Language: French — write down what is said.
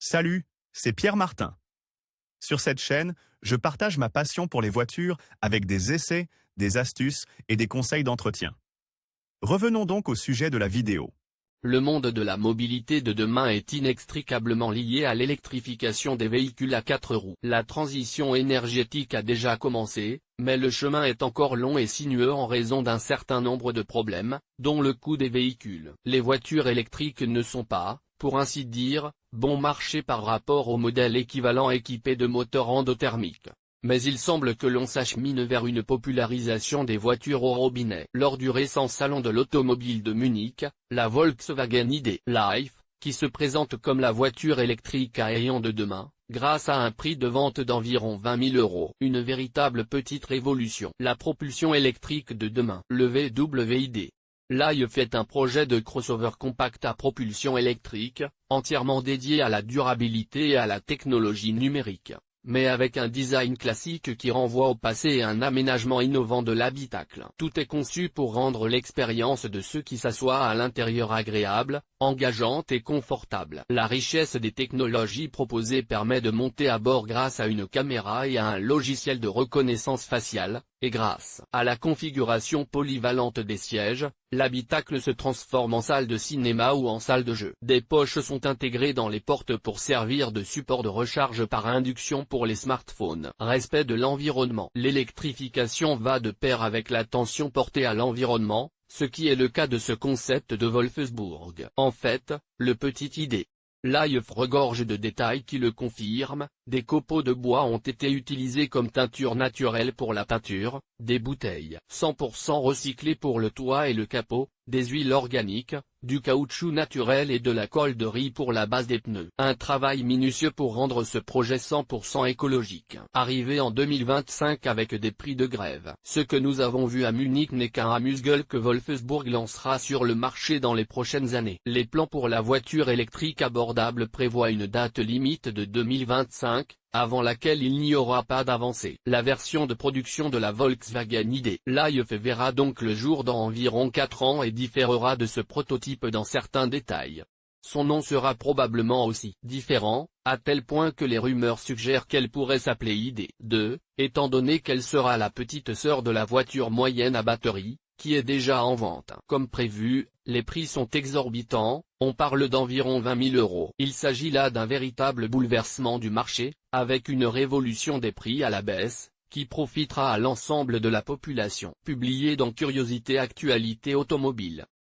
Salut, c'est Pierre Martin. Sur cette chaîne, je partage ma passion pour les voitures avec des essais, des astuces et des conseils d'entretien. Revenons donc au sujet de la vidéo. Le monde de la mobilité de demain est inextricablement lié à l'électrification des véhicules à 4 roues. La transition énergétique a déjà commencé, mais le chemin est encore long et sinueux en raison d'un certain nombre de problèmes, dont le coût des véhicules. Les voitures électriques ne sont pas, pour ainsi dire, bon marché par rapport aux modèles équivalents équipés de moteurs endothermiques. Mais il semble que l'on s'achemine vers une popularisation des voitures au robinet. Lors du récent salon de l'automobile de Munich, la Volkswagen ID. Life, qui se présente comme la voiture électrique à ayant de demain, grâce à un prix de vente d'environ 20 000 €. Une véritable petite révolution. La propulsion électrique de demain. Le VW-ID. Life est un projet de crossover compact à propulsion électrique, entièrement dédié à la durabilité et à la technologie numérique, mais avec un design classique qui renvoie au passé et un aménagement innovant de l'habitacle. Tout est conçu pour rendre l'expérience de ceux qui s'assoient à l'intérieur agréable, engageante et confortable. La richesse des technologies proposées permet de monter à bord grâce à une caméra et à un logiciel de reconnaissance faciale, et grâce à la configuration polyvalente des sièges, l'habitacle se transforme en salle de cinéma ou en salle de jeu. Des poches sont intégrées dans les portes pour servir de support de recharge par induction pour les smartphones. Respect de l'environnement. L'électrification va de pair avec l'attention portée à l'environnement, ce qui est le cas de ce concept de Wolfsburg. En fait, le petit ID. Life regorge de détails qui le confirment. Des copeaux de bois ont été utilisés comme teinture naturelle pour la peinture, des bouteilles 100% recyclées pour le toit et le capot, des huiles organiques, du caoutchouc naturel et de la colle de riz pour la base des pneus. Un travail minutieux pour rendre ce projet 100% écologique. Arrivé en 2025 avec des prix de grève. Ce que nous avons vu à Munich n'est qu'un amuse-gueule que Wolfsburg lancera sur le marché dans les prochaines années. Les plans pour la voiture électrique abordable prévoient une date limite de 2025, avant laquelle il n'y aura pas d'avancée. La version de production de la Volkswagen ID. Life verra donc le jour dans environ 4 ans et différera de ce prototype dans certains détails. Son nom sera probablement aussi différent, à tel point que les rumeurs suggèrent qu'elle pourrait s'appeler ID2, étant donné qu'elle sera la petite sœur de la voiture moyenne à batterie, qui est déjà en vente. Comme prévu, les prix sont exorbitants, on parle d'environ 20 000 €. Il s'agit là d'un véritable bouleversement du marché, avec une révolution des prix à la baisse, qui profitera à l'ensemble de la population. Publié dans Curiosité Actualité Automobile.